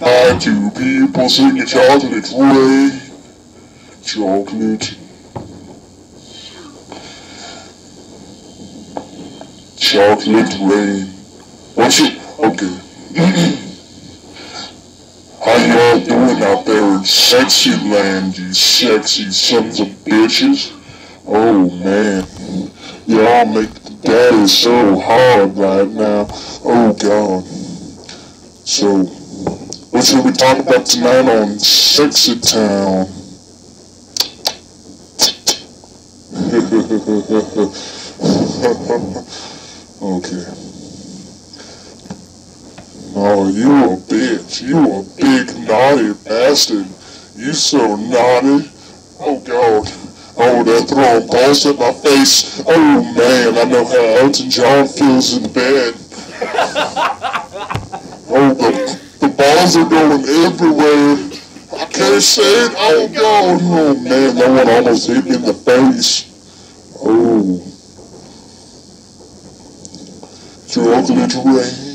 Like two people singing chocolate rain. Chocolate. Chocolate rain. What's it? Okay. How y'all doing out there in sexy land, you sexy sons of bitches? Oh man. Y'all make the daddy so hard right now. Oh god. So, what should we talk about tonight on Sexy Town? Okay. Oh, you a bitch. You a big naughty bastard. You so naughty. Oh god. Oh, they're throwing balls at my face. Oh man, I know how Elton John feels in bed. Oh, the balls are going everywhere. I can't say it. Oh god. Oh man, that one almost hit me in the face. Oh. Chocolate rain.